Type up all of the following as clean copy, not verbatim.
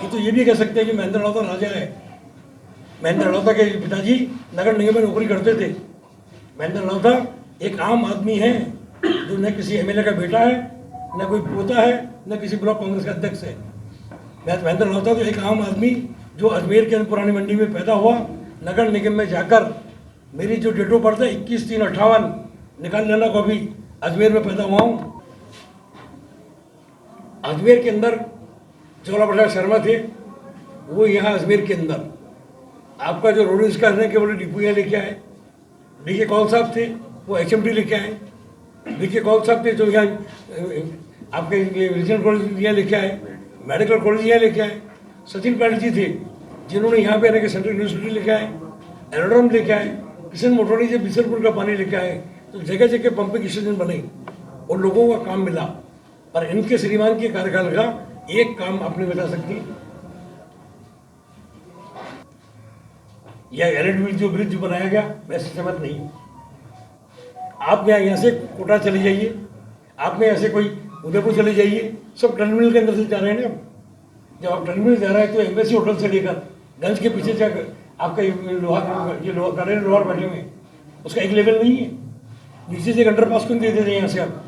वो तो ये भी कह सकते हैं कि महेंद्र लौता राजा है। महेंद्र लौता के पिताजी नगर निगम में नौकरी करते थे। महेंद्र लौता एक आम आदमी है जो न किसी एमएलए का बेटा है, न कोई पोता है, न किसी ब्लॉक कांग्रेस का अध्यक्ष है। महेंद्र लौता तो एक आम आदमी जो अजमेर के पुरानी मंडी में पैदा हुआ, नगर निगम में जाकर मेरी जो डेट ऑफ बर्थ है 21/3/58 निकाल लेना को अभी अजमेर में पैदा हुआ हूँ। अजमेर के अंदर ज्वाला प्रसाद शर्मा थे, वो यहाँ अजमेर के अंदर आपका जो रोड इसका है केवल डिपुया लेके आए। डीके कौल साहब थे, वो एचएमटी लेके आए। डीके कौल साहब थे जो यहाँ आपके रीजनल कॉलेज यहाँ लेके आए, मेडिकल कॉलेज यहाँ लेके आए। सचिन पायलट जी थे जिन्होंने यहाँ पे आने के सेंट्रल यूनिवर्सिटी लेके आए, एरोड्रम लेके आए। किशन मोटवानी जब बिसलपुर का पानी लेके आए तो जगह जगह पंपिंग स्टेशन बने और लोगों का काम मिला। पर इनके श्रीमान के कार्यकाल का एक काम आपने बता सकती, यह एलएड जो ब्रिज बनाया गया, मैं सहमत नहीं। आप यहाँ से कोटा चले जाइए, आप में यहाँ से कोई उदयपुर चले जाइए, सब टर्मिनल के अंदर से जा रहे हैं ना। जब आप टर्मिनल जा रहे हैं तो एम्बेसी होटल से लेकर गंज के पीछे जाकर आपका लोहार बैठे हुए, उसका एक लेवल नहीं है। नीचे से अंडरपास क्यों दे देते हैं यहाँ से आप?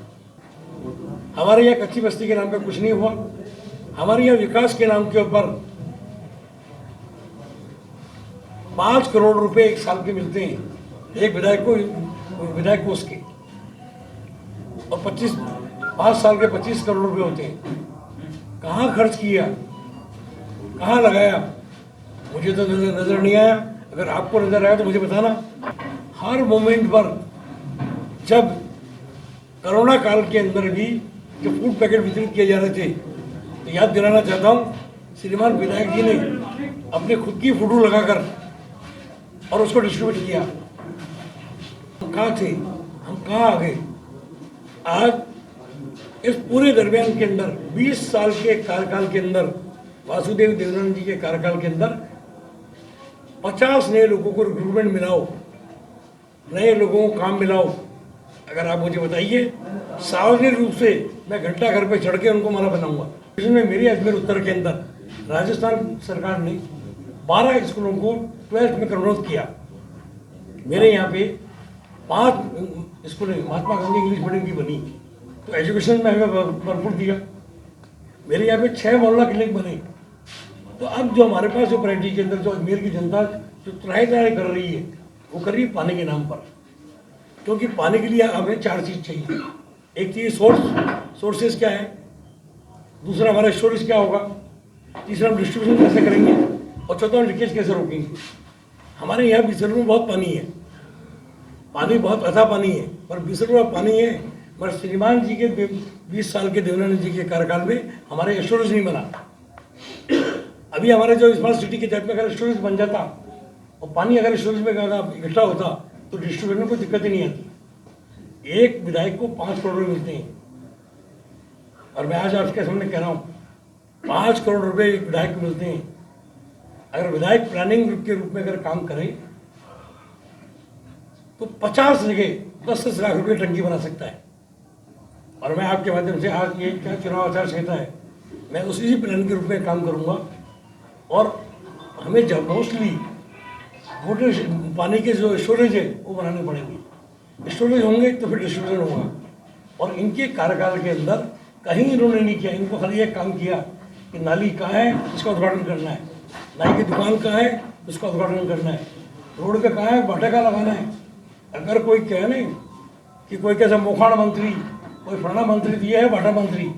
हमारे यहाँ कच्ची बस्ती के नाम पे कुछ नहीं हुआ। हमारे यहाँ विकास के नाम के ऊपर 5 करोड़ रुपए एक साल के मिलते हैं एक विधायक को उसके, और 5 साल के 25 करोड़ रुपए होते हैं। कहाँ खर्च किया, कहाँ लगाया, मुझे तो नजर नहीं आया। अगर आपको नजर आया तो मुझे बताना। हर मोमेंट पर जब कोरोना काल के अंदर भी जो फूड पैकेट वितरित किए जा रहे थे, तो याद दिलाना चाहता हूँ श्रीमान विधायक जी ने अपने खुद की फोटो लगाकर और उसको डिस्ट्रीब्यूट किया। हम कहाँ थे, हम कहाँ आ गए? आज इस पूरे दरमियान के अंदर 20 साल के कार्यकाल के अंदर, वासुदेव देवनानी जी के कार्यकाल के अंदर 50 नए लोगों को रिक्रूटमेंट मिलाओ, नए लोगों को काम मिलाओ। अगर आप मुझे बताइए, सार्वजनिक रूप से मैं घंटा घर पे चढ़ के उनको माला बनाऊंगा। इसमें मेरे अजमेर उत्तर के अंदर राजस्थान सरकार ने 12 स्कूलों को 12th में कन्वर्ट किया। मेरे यहाँ पे 5 स्कूलें महात्मा गांधी इंग्लिश मीडियम की बनी, तो एजुकेशन में हमें भरपूर दिया। मेरे यहाँ पे 6 मोहल्ला क्लिनिक बने। तो अब जो हमारे पास जो प्रायोरिटी के अंदर जो अजमेर की जनता जो त्राही कर रही है, वो कर रही है पानी के नाम पर। क्योंकि पानी के लिए हमें 4 चीज़ चाहिए। एक चीज़ सोर्सेज क्या है, दूसरा हमारा स्टोरेज क्या होगा, तीसरा हम डिस्ट्रीब्यूशन कैसे करेंगे, और चौथा हम लीकेज कैसे रोकेंगे। हमारे यहाँ बिसलपुर में बहुत पानी है, पानी बहुत अच्छा पानी है, पर बिसलपुर में पानी है, मगर श्रीमान जी के 20 साल के देवनानी जी के कार्यकाल में हमारे स्टोरेज नहीं बना। अभी हमारे जो स्मार्ट सिटी के तहत में अगर स्टोरेज बन जाता और पानी अगर स्टोरेज में इकट्ठा होता तो डिस्ट्रीब्यूशन में कोई दिक्कत ही नहीं आती। एक विधायक को 5 करोड़ रुपये मिलते हैं, और मैं आज आपके सामने कह रहा हूँ 5 करोड़ रुपए एक विधायक को मिलते हैं। अगर विधायक प्लानिंग के रूप में अगर काम करे तो 50 जगह 10-10 लाख रुपए टंकी बना सकता है। और मैं आपके माध्यम से आज ये क्या चुनाव आचार संहिता है, मैं उसी प्लान के रूप में काम करूँगा। और हमें जब मोस्टली वोटर पानी के जो स्टोरेज है वो बनाने पड़ेंगे। स्टोरेज होंगे तो फिर डिस्ट्रीब्यूशन होगा। और इनके कार्यकाल के अंदर कहीं इन्होंने नहीं किया, इनको खाली एक काम किया कि नाली कहाँ है इसका उद्घाटन करना है, नाई की दुकान कहाँ है उसका उद्घाटन करना है, रोड पे कहाँ है भाटा का लगाना है। अगर कोई कहे नहीं कि कोई कैसा मोखाड़ मंत्री, कोई फलाना मंत्री दिया है भाटा मंत्री,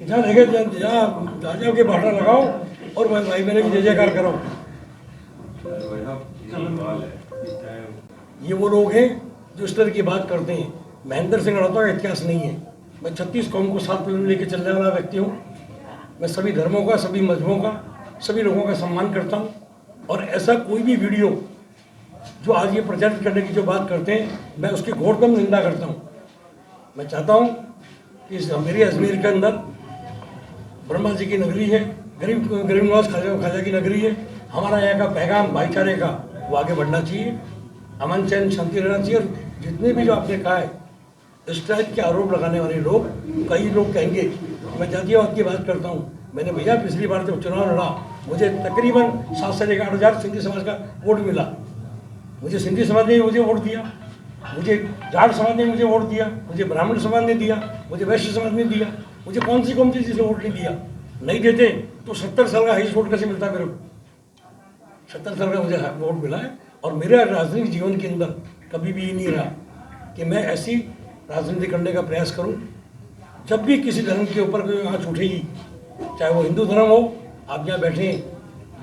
जहाँ देखे जहाँ जाओ के भाटा लगाओ और भाई मेरे की जय जयकार करो। ये वो लोग हैं जो इस तरह की बात करते हैं। महेंद्र सिंह लौता का इतिहास नहीं है। मैं 36 कौम को साथ में लेकर चलने वाला व्यक्ति हूँ। मैं सभी धर्मों का, सभी मजहबों का, सभी लोगों का सम्मान करता हूँ। और ऐसा कोई भी वीडियो जो आज ये प्रचारित करने की जो बात करते हैं, मैं उसकी घोरतम निंदा करता हूँ। मैं चाहता हूँ कि मेरे अजमेर के अंदर ब्रह्मा जी की नगरी है, गरीब नवाज खाजा की नगरी है। हमारा यहाँ का पैगाम भाईचारे का वो आगे बढ़ना चाहिए, अमन चैन शांति रहना चाहिए। और जितने भी जो आपने कहा है इस टाइप के आरोप लगाने वाले लोग, कई लोग कहेंगे मैं जातीयवाद की बात करता हूँ, मैंने भैया पिछली बार जब चुनाव लड़ा मुझे तकरीबन 7 से लेकर 8,000 सिंधी समाज का वोट मिला। मुझे सिंधी समाज ने मुझे वोट दिया, मुझे जाट समाज ने मुझे वोट दिया, मुझे ब्राह्मण समाज ने दिया, मुझे वैश्य समाज ने दिया, मुझे कौन सी चीज़ से वोट नहीं दिया। नहीं देते तो 70 साल का हाईएस्ट वोट कैसे मिलता मेरे को। 70 साल का मुझे वोट मिला है और मेरे राजनीतिक जीवन के अंदर कभी भी ये नहीं रहा कि मैं ऐसी राजनीति करने का प्रयास करूं। जब भी किसी धर्म के ऊपर कोई आँच उठेगी, चाहे वो हिंदू धर्म हो, आप यहाँ बैठे हैं,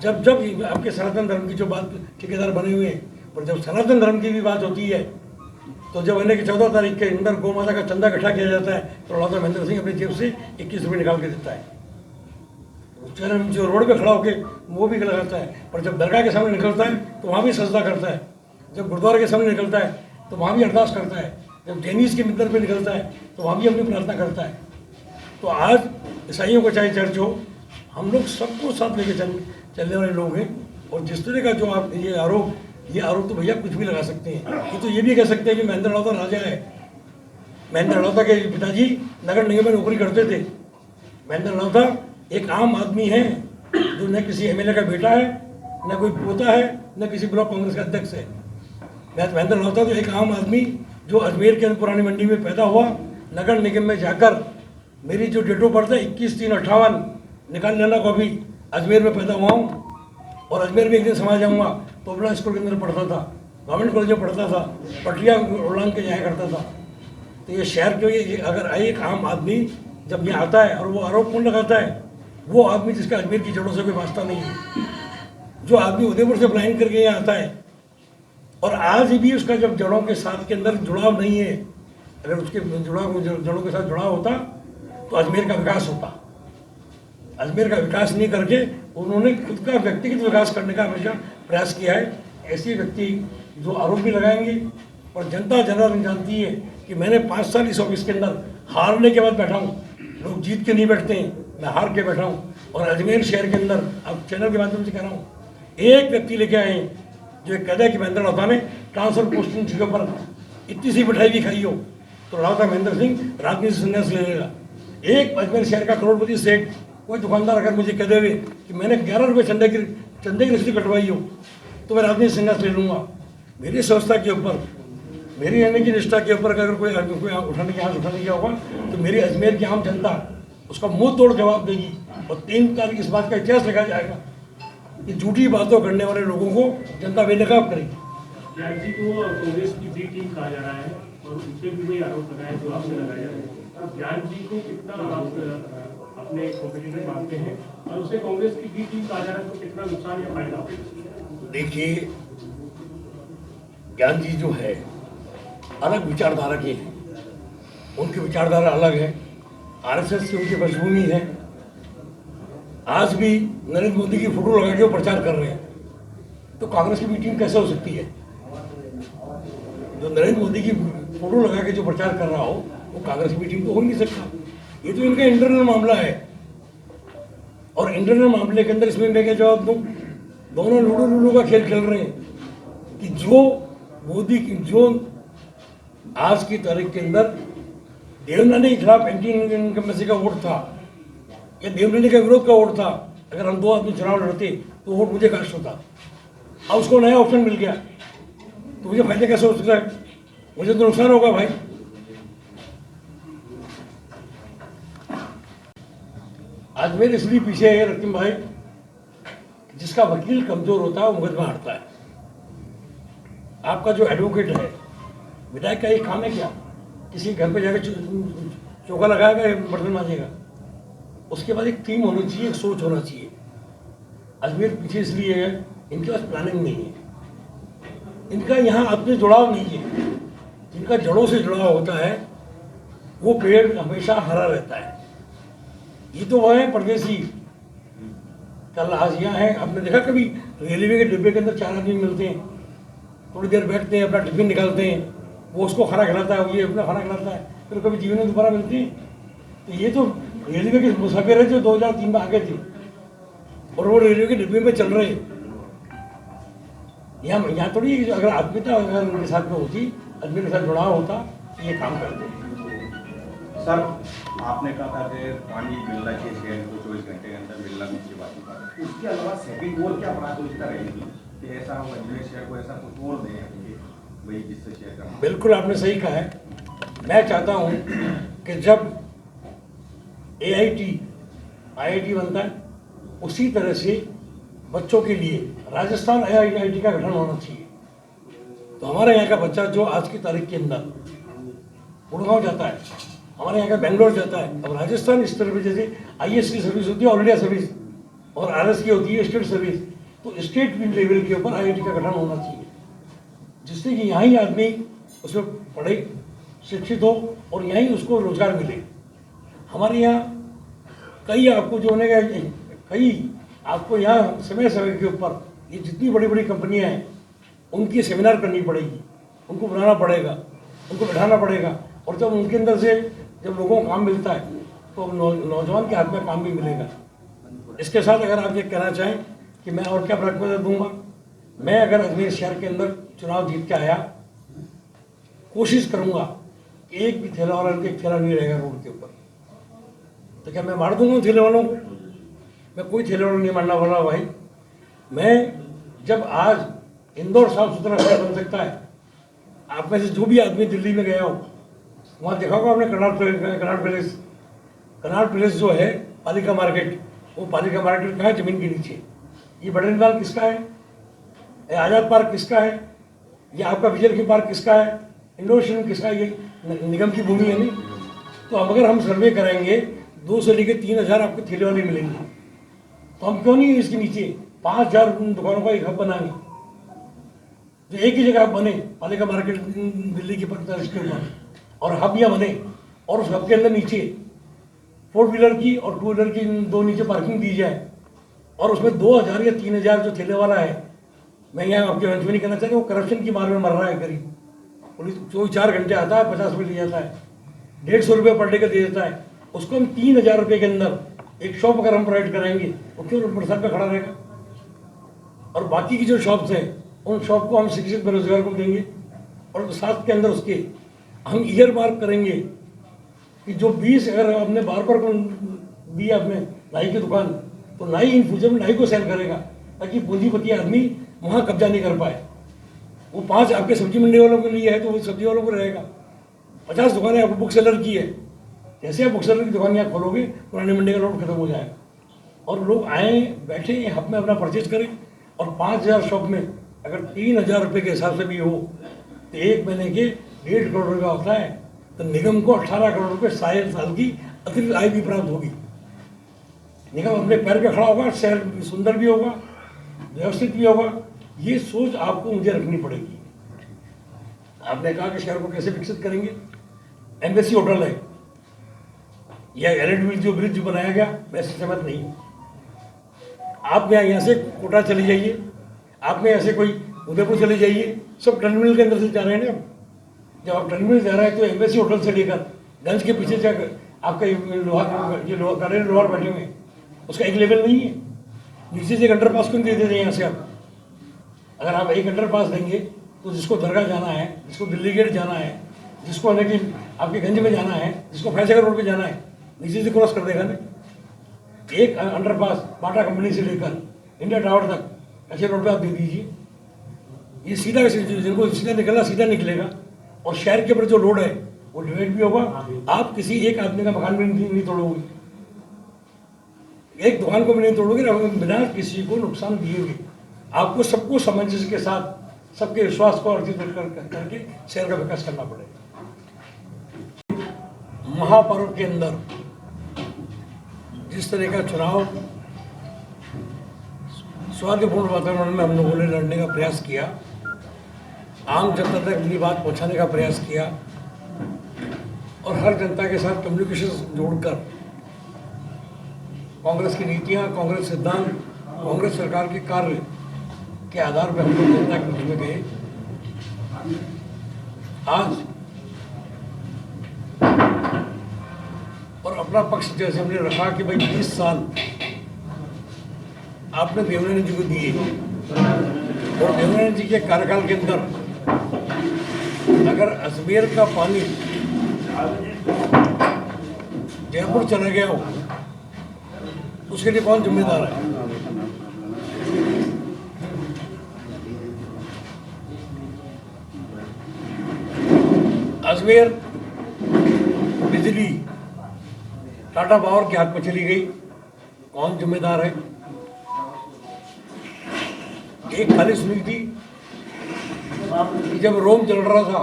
जब आपके सनातन धर्म की जो बात ठेकेदार बने हुए हैं, पर जब सनातन धर्म की भी बात होती है तो जब महीने की 14 तारीख के अंदर गौ माता का चंदा इकट्ठा किया जाता है तो लौटा महेंद्र सिंह अपनी जेब से 21 रुपये निकाल के देता है। चरण जो रोड पे खड़ा होके वो भी लगाता है, पर जब दरगाह के सामने निकलता है तो वहाँ भी सजदा करता है, जब गुरुद्वारे के सामने निकलता है तो वहाँ भी अरदास करता है, जब जैनीज के मंदिर पे निकलता है तो वहाँ भी अपनी प्रार्थना करता है। तो आज ईसाइयों को चाहे चर्च हो, हम लोग सबको साथ लेके चलने वाले लोग हैं। और जिस तरह का जो आप ये आरोप तो भैया कुछ भी लगा सकते हैं। ये तो ये भी कह सकते हैं कि महेंद्र लौता राजा है। महेंद्र लौता के पिताजी नगर निगम में नौकरी करते थे। महेंद्र लौता एक आम आदमी है जो न किसी एमएलए का बेटा है, न कोई पोता है, न किसी ब्लॉक कांग्रेस का अध्यक्ष है। महेंद्र लौता तो एक आम आदमी जो अजमेर के पुरानी मंडी में पैदा हुआ, नगर निगम में जाकर मेरी जो डेट ऑफ बर्थ है 21/3/58 निकाल लेना को अभी अजमेर में पैदा हुआ हूँ और अजमेर में एक दिन समा जाऊँगा तो अपना स्कूल के अंदर पढ़ता था, गवर्नमेंट कॉलेज में पढ़ता था, पटरिया उड़ान के जाया करता था। तो ये शहर के लिए अगर एक आम आदमी जब यहाँ आता है और वो आरोप कौन लगाता है, वो आदमी जिसका अजमेर की जड़ों से कोई वास्ता नहीं है, जो आदमी उदयपुर से पलायन करके यहाँ आता है और आज भी उसका जब जड़ों के साथ के अंदर जुड़ाव नहीं है, अगर उसके जड़ों के साथ जुड़ाव होता तो अजमेर का विकास होता। अजमेर का विकास नहीं करके उन्होंने खुद का व्यक्तिगत विकास करने का हमेशा प्रयास किया है। ऐसे व्यक्ति जो आरोप भी लगाएंगे और जनता जनार्दन जानती है कि मैंने 5 साल इस ऑफिस के अंदर हारने के बाद बैठा हूँ। लोग जीत के नहीं बैठते हैं, मैं हार के बैठा हूँ। और अजमेर शहर के अंदर अब चैनल के माध्यम से कह रहा हूँ, एक व्यक्ति लेके आए जो एक कहता है कि महेंद्र लौता ने ट्रांसफर पोस्टिंग के ऊपर इतनी सी मिठाई भी खाई हो तो लौता महेंद्र सिंह राजनीति संन्यास ले लेगा। एक अजमेर शहर का करोड़पति सेठ कोई दुकानदार अगर मुझे कह देवे कि मैंने 11 रुपये चंदे की रसीद कटवाई हो तो मैं राजनीति संन्यास ले लूँगा। मेरी संस्था के ऊपर, मेरी रहने की निष्ठा के ऊपर अगर कोई उठाने की हाथ उठाने की होगा तो मेरी अजमेर की आम जनता उसका मुंह तोड़ जवाब देगी और 3 तारीख इस बात का इतिहास लिखा जाएगा कि झूठी बातों करने वाले लोगों को जनता बेनकाब करेगी। ज्ञान जी को कांग्रेस की बी टीम कहा जा रहा है और उनसे भी वही आरोप लगाए जो आपसे लगाया जा रहा है। ज्ञान जी को कितना आप अपने कॉम्पिटिटर मानते हैं और उसे कांग्रेस की बी टीम कहा जा रहा है तो कितना नुकसान या फायदा? देखिए, ज्ञान जी जो है अलग विचारधारा के हैं, उनकी विचारधारा अलग है, आरएसएस की उनकी पृष्ठभूमि है। आज भी नरेंद्र मोदी की फोटो लगा के वो प्रचार कर रहे हैं, तो कांग्रेस की मीटिंग कैसे हो सकती है? जो नरेंद्र मोदी की फोटो लगा के जो प्रचार कर रहा हो वो कांग्रेस की मीटिंग तो हो नहीं सकता। ये तो इनका इंटरनल मामला है और इंटरनल मामले के अंदर इसमें मैं क्या जवाब दूं? दोनों लूडो का खेल खेल रहे हैं कि जो मोदी की जो आज की तारीख के अंदर देवनानी के खिलाफ एंटी इनकम्बेंसी का वोट था या देवनानी का विरोध का वोट था, अगर हम 2 आदमी चुनाव लड़ते तो वोट मुझे कास्ट होता। अब उसको नया ऑप्शन मिल गया तो मुझे फायदा कैसे हो सकता है? मुझे तो नुकसान होगा भाई। आज मेरे इसलिए पीछे है रकीम भाई, जिसका वकील कमजोर होता है वो मुकदमा हारता है। आपका जो एडवोकेट है, विधायक का एक काम है क्या? किसी घर पे जाकर चौका लगाएगा या बर्तन मांजेगा? उसके बाद एक थीम होनी चाहिए, एक सोच होना चाहिए। अजमेर पीछे इसलिए है, इनके पास प्लानिंग नहीं है, इनका यहाँ अपने जुड़ाव नहीं है। जिनका जड़ों से जुड़ाव होता है वो पेड़ हमेशा हरा रहता है। ये तो वह है परदेसी, कल आज यहाँ है। आपने देखा कभी रेलवे के डिब्बे के अंदर 4 आदमी मिलते हैं, थोड़ी देर बैठते हैं, अपना टिफिन निकालते हैं, वो उसको खाना खिलाता है, ये अपना खाना खिलाता है, फिर कभी जीवन में दोबारा मिलते हैं। तो ये तो रेलवे के मुसाफिर है जो 2003 में आगे थे और वो रेलवे के डिब्बे में चल रहे हैं। यहाँ थोड़ी अगर आत्मीयता अगर उनके साथ में होती, आदमी के साथ जुड़ाव होता तो ये काम करते। सर, आपने कहा था कि पानी मिलना चाहिए शहर को घंटे के अंदर मिलना की बात है। इसके अलावा सेकंड और क्या प्राथमिकता रहेगी कि ऐसा हम अजमेर शहर को ऐसा कुछ और दें भाई जिससे शेयर करना। बिल्कुल आपने सही कहा है। मैं चाहता हूँ कि जब आईआईटी बनता है उसी तरह से बच्चों के लिए राजस्थान आईआईटी का गठन होना चाहिए। तो हमारे यहाँ का बच्चा जो आज की तारीख के अंदर गुड़गांव जाता है, हमारे यहाँ का बेंगलोर जाता है, अब राजस्थान इस तरह जैसे आईएएस की सर्विस होती है ऑल इंडिया सर्विस और आरएस की होती है स्टेट सर्विस, तो स्टेट लेवल के ऊपर आईआईटी का गठन होना चाहिए, जिससे कि यहाँ ही आदमी उसमें पढ़े, शिक्षित हो और यहीं उसको रोजगार मिले। हमारे यहाँ कई आपको जो होने का कई आपको यहाँ समय समय के ऊपर ये जितनी बड़ी बड़ी कंपनियाँ हैं उनकी सेमिनार करनी पड़ेगी, उनको बनाना पड़ेगा, उनको बैठाना पड़ेगा, और जब उनके अंदर से जब लोगों को काम मिलता है तो नौजवान के हाथ में काम भी मिलेगा। इसके साथ अगर आप ये कहना चाहें कि मैं और क्या प्राथमिकता दूंगा, मैं अगर अजमेर शहर के अंदर चुनाव जीत के आया, कोशिश करूंगा कि एक भी ठेला वाला एक ठेला नहीं रहेगा रोड के ऊपर। तो क्या मैं मार दूंगा ठेले वालों को? मैं कोई ठेले वालों नहीं मारना वाला भाई। मैं जब आज इंदौर साफ सुथरा शहर बन सकता है, आप में से जो भी आदमी दिल्ली में गया हो वहाँ देखा होगा आपने कनाट पैलेस जो है पालिका मार्केट, वो पालिका मार्केट कहाँ है? जमीन के नीचे। ये बटनवाल किसका है? ये आज़ाद पार्क किसका है? ये आपका विजयलक्ष्मी पार्क किसका है? इंडोर स्टेडियम किसका है? ये निगम की भूमि है नहीं। तो अब अगर हम सर्वे करेंगे 2 से लेकर 3,000 आपको ठेले वाले मिलेंगे, तो हम क्यों नहीं इसके नीचे 5,000 दुकानों का एक हब बनाएंगे, जो एक ही जगह बने पालिका मार्केट दिल्ली के इसके ऊपर, और हब यहाँ बने और उस हब के अंदर नीचे 4 व्हीलर की और 2 व्हीलर की 2 नीचे पार्किंग दी जाए, और उसमें 2,000 या 3,000 जो ठेले वाला है, मैं यहाँ आपके मंच में नहीं कहना चाहता, वो करप्शन की मार में मर रहा है करीब। पुलिस 4 घंटे आता है, 50 रुपये ले जाता है, 150 रुपये पर डे का दे देता है। उसको हम 3,000 रुपये के अंदर एक शॉप अगर हम प्रोवाइड कराएंगे तो क्यों मोटरसाइकिल पे खड़ा रहेगा? और बाकी की जो शॉप्स हैं उन शॉप को हम शिक्षित बेरोजगार को देंगे, और साथ के अंदर उसके हम ईयर मार्क करेंगे कि जो 20 अगर आपने बार्बर को दी आपने नाई की दुकान, तो नाई इन फ्यूचर में नाई को सेल करेगा, ताकि पूंजीपति आदमी वहाँ कब्जा नहीं कर पाए। वो 5 आपके सब्जी मंडी वालों के लिए है तो वो सब्जी वालों को रहेगा। 50 दुकानें आपको बुक सेलर की है, जैसे आप बुक सेलर की दुकान यहाँ खोलोगे पुरानी मंडी का लोड खत्म हो जाएगा, और लोग आए बैठे हब में अपना परचेज करें। और 5,000 शॉप में अगर 3,000 रुपये के हिसाब से भी हो तो 1 महीने के 1.5 करोड़ रुपये होता है, तो निगम को 18 करोड़ रुपये साल की अतिरिक्त आय भी प्राप्त होगी। निगम अपने पैर पे खड़ा होगा, शहर सुंदर भी होगा, व्यवस्थित भी होगा। ये सोच आपको मुझे रखनी पड़ेगी। आपने कहा कि शहर को कैसे विकसित करेंगे, एम्बेसी होटल है या एलिड जो ब्रिज जो बनाया गया, मैं इससे सहमत नहीं हूँ। आप यहाँ से कोटा चले जाइए, आप में ऐसे कोई उदयपुर चले जाइए, सब टर्मिनल के अंदर से जा रहे हैं ना। जब आप टर्मिनल जा रहे हैं तो एम्बेसी होटल से लेकर गंज के पीछे जाकर आपका लोहार बैठे हुए हैं, उसका एक लेवल नहीं है। नीचे से एक अंडर पास क्यों दे देते हैं यहाँ से आप? अगर आप एक अंडर पास देंगे तो जिसको दरगाह जाना है, जिसको दिल्ली गेट जाना है, जिसको लेकिन आपके गंज में जाना है, जिसको फैजनगर रोड पे जाना है, नीचे से क्रॉस कर देगा ना। एक अंडर पास बाटा कंपनी से लेकर इंडिया टावर तक ऐसे रोड पे आप दे दीजिए, ये सीधा जिनको सीधा निकलना सीधा निकलेगा, और शहर के ऊपर जो रोड है वो डिवाइड भी होगा। आप किसी एक आदमी का मकान भी नहीं तोड़ोगे, एक दुकान को भी नहीं तोड़ोगे, बिना किसी को नुकसान दिए हुए। आपको सबको सामंजस्य के साथ सबके विश्वास को अर्जित करके शहर का विकास करना पड़ेगा। महापर्व के अंदर जिस तरह का चुनाव सौहार्दपूर्ण वातावरण में हम लोगों ने लड़ने का प्रयास किया, आम जनता तक अपनी बात पहुंचाने का प्रयास किया, और हर जनता के साथ कम्युनिकेशन जोड़कर कांग्रेस की नीतियां, कांग्रेस सिद्धांत, कांग्रेस सरकार के कार्य के आधार पर हम लोग जनता के बीच में गए। आज और अपना पक्ष जैसे हमने रखा कि भाई 20 साल आपने देवनानी जी को दिए, और देवनानी जी के कार्यकाल के अंदर अगर अजमेर का पानी जयपुर चला गया हो तो उसके लिए कौन जिम्मेदार है? अजमेर बिजली टाटा पावर के हाथ में चली गई, कौन जिम्मेदार है? एक खाली सुनी थी कि जब रोम चल रहा था,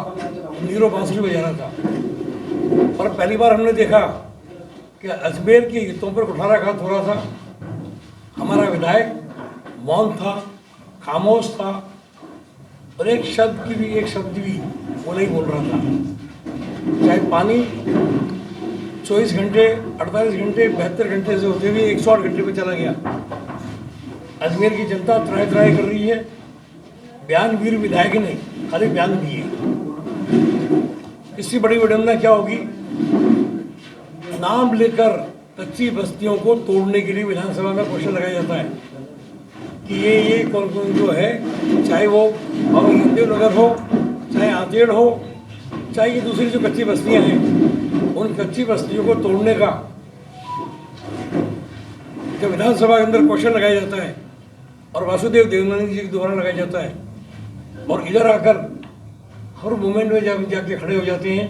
नीरो बांसुरी बजा रहा था, पर पहली बार हमने देखा कि अजमेर की हितों पर कुठाराघात हो रहा था। हमारा विधायक मौन था, खामोश था और एक शब्द भी वो नहीं बोल रहा था। चाहे पानी 24 घंटे, 48 घंटे, 72 घंटे से होते हुए 108 घंटे पे चला गया। अजमेर की जनता त्राही त्राही कर रही है। बयान वीर विधायक ने खाली बयान दिए। इससे बड़ी विडंबना क्या होगी? नाम लेकर कच्ची बस्तियों को तोड़ने के लिए विधानसभा में क्वेश्चन लगाया जाता है कि ये कौन कौन जो है, चाहे वो बाबा हिंदेव नगर हो, चाहे आतेड़ हो, चाहे ये दूसरी जो कच्ची बस्तियां हैं, उन कच्ची बस्तियों को तोड़ने का जब विधानसभा के अंदर क्वेश्चन लगाया जाता है और वासुदेव देवनानी जी के द्वारा लगाया जाता है और इधर आकर हर मोमेंट में जब जाके खड़े हो जाते हैं,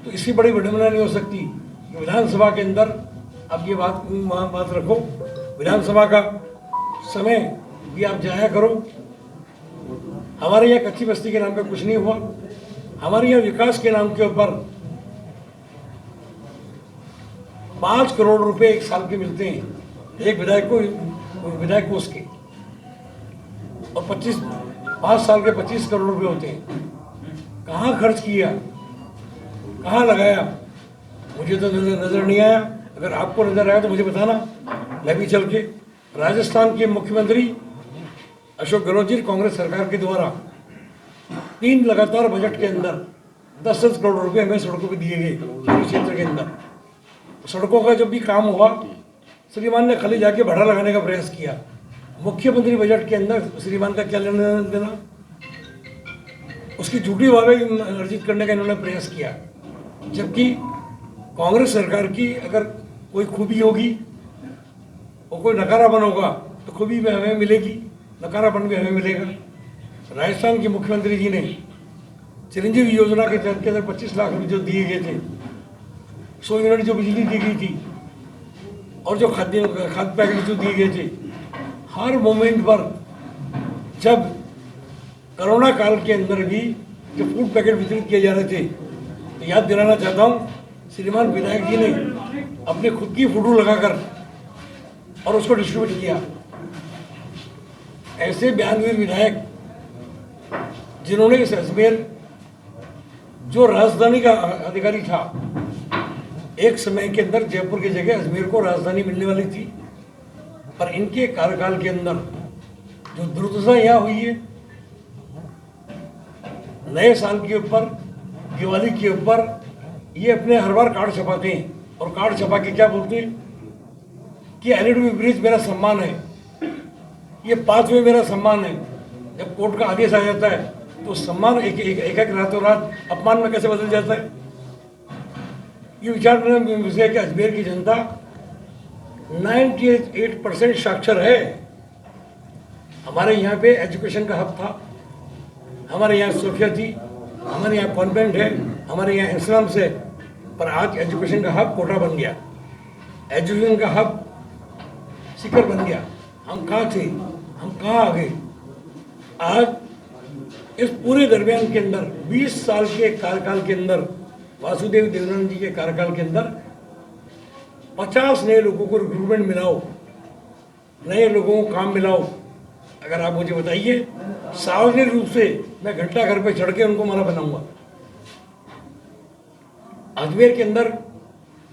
तो इससे बड़ी विडंबना नहीं हो सकती कि विधानसभा के अंदर अब ये बात रखो, विधानसभा का समय भी आप जाया करो। हमारे यहाँ कच्ची बस्ती के नाम पे कुछ नहीं हुआ। हमारे यहाँ विकास के नाम के ऊपर 5 करोड़ रुपए एक साल के मिलते हैं एक विधायक को उसके, और 5 साल के 25 करोड़ रुपए होते हैं। कहाँ खर्च किया, कहाँ लगाया, मुझे तो नजर नहीं आया। अगर आपको नजर आया तो मुझे बताना, मैं भी चल के। राजस्थान के मुख्यमंत्री अशोक गहलोत जी कांग्रेस सरकार के द्वारा 3 लगातार बजट के अंदर 10-10 करोड़ रुपए हमें सड़कों पे दिए गए शहरी क्षेत्र के अंदर। सड़कों का जब भी काम हुआ, श्रीमान ने खाली जाके भाड़ा लगाने का प्रयास किया। मुख्यमंत्री बजट के अंदर श्रीमान का क्या लेना देना, उसकी झूठी वावे अर्जित करने का इन्होंने प्रयास किया। जबकि कांग्रेस सरकार की अगर कोई खूबी होगी और कोई नकारापन होगा तो खूबी भी हमें मिलेगी, नकारापन भी हमें मिलेगा। राजस्थान के मुख्यमंत्री जी ने चिरंजीवी योजना के तहत के अंदर 25 लाख रुपये जो दिए गए थे, 100 यूनिट जो बिजली दी गई थी और जो खाद्य पैकेट जो दिए गए थे, हर मोमेंट पर जब कोरोना काल के अंदर भी जो फूड पैकेट वितरित किए जा रहे थे, तो याद दिलाना चाहता हूँ, श्रीमान विधायक जी ने अपने खुद की फोटो लगाकर और उसको डिस्ट्रीब्यूट किया। ऐसे बयानवीर विधायक जिन्होंने इस अजमेर जो राजधानी का अधिकारी था, एक समय के अंदर जयपुर की जगह अजमेर को राजधानी मिलने वाली थी, पर इनके कार्यकाल के अंदर जो दुर्दशा यहाँ हुई है, नए साल के ऊपर, दिवाली के ऊपर ये अपने हर बार कार्ड छपाते हैं और कार्ड छपा के क्या बोलते हैं कि एलईडी ब्रिज मेरा सम्मान है, ये पाथवे मेरा सम्मान है। जब कोर्ट का आदेश आ जाता है तो सम्मान एक रातों रात अपमान में कैसे बदल जाता है? ये विचार करने विषय कि अजमेर की जनता 98% साक्षर है। हमारे यहाँ पे एजुकेशन का हब था, हमारे यहाँ सोफिया थी, हमारे यहाँ कॉन्वेंट है, हमारे यहाँ इस्लाम्स है, पर आज एजुकेशन का हब कोटा बन गया, एजुकेशन का हब सीकर बन गया। हम कहाँ थे, हम कहाँ आ गए? आज इस पूरे दरमियान के अंदर 20 साल के कार्यकाल के अंदर, वासुदेव देवनानी जी के कार्यकाल के अंदर 50 नए लोगों को रिक्रूटमेंट मिलाओ, नए लोगों को काम मिलाओ। अगर आप मुझे बताइए, सार्वजनिक रूप से मैं घंटा घर पे चढ़ के उनको माला बनाऊंगा। अजमेर के अंदर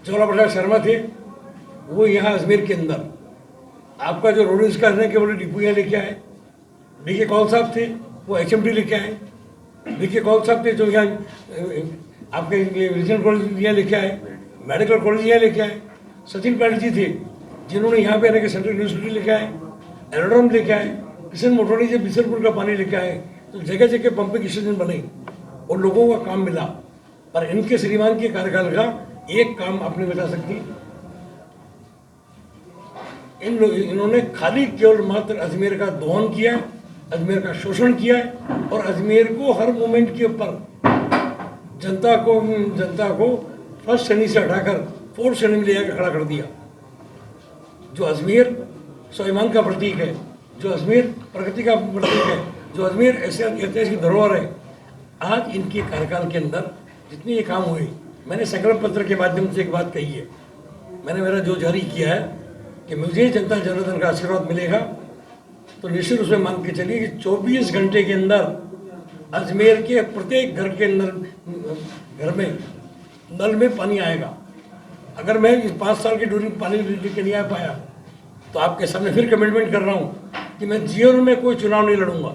ज्वाला प्रसाद शर्मा थे, वो यहाँ अजमेर के अंदर आपका जो रोड का है केवल डिपो यहाँ लेके आए। बीके कौल साहब थे, वो HMD लेके आए। बीके कौल साहब थे जो यहाँ आपके रीजनल कॉलेज यहाँ लेके आए, मेडिकल कॉलेज यहाँ लेके आए। सचिन पायलट जी थे जिन्होंने यहाँ पे आने के सेंट्रल यूनिवर्सिटी लेके आए, एरोड्रम लेके आए। किशन मोटवानी जब बिसलपुर का पानी लेके आए तो जगह जगह पंपिंग स्टेशन बने और लोगों का काम मिला। पर इनके श्रीमान के कार्यकाल का एक काम आपने बता सकती, इन्होंने खाली केवल मात्र अजमेर का दोहन किया है, अजमेर का शोषण किया है और अजमेर को हर मोमेंट के ऊपर जनता को फर्स्ट श्रेणी से हटाकर फोर्थ श्रेणी में ले जाकर खड़ा कर दिया। जो अजमेर स्वाभिमान का प्रतीक है, जो अजमेर प्रगति का प्रतीक है, जो अजमेर ऐसे ऐतिहासिक धरोहर है, आज इनके कार्यकाल के अंदर जितने ये काम हुए, मैंने संकल्प पत्र के माध्यम से एक बात कही है, मैंने मेरा जो जारी किया है कि मुझे जनता जनार्दन का आशीर्वाद मिलेगा तो निश्चित रूप से मान के चलिए कि 24 घंटे के अंदर अजमेर के प्रत्येक घर के अंदर घर में नल में पानी आएगा। अगर मैं इस 5 साल की दूरी पानी लेके नहीं आ पाया तो आपके सामने फिर कमिटमेंट कर रहा हूँ कि मैं जीवन में कोई चुनाव नहीं लड़ूंगा,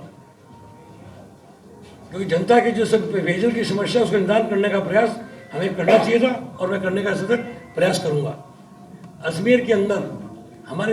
क्योंकि जनता की जो सब पेयजल की समस्या उसको निदान करने का प्रयास हमें करना चाहिए था और मैं करने का सतत प्रयास करूंगा। अजमेर के अंदर हमारे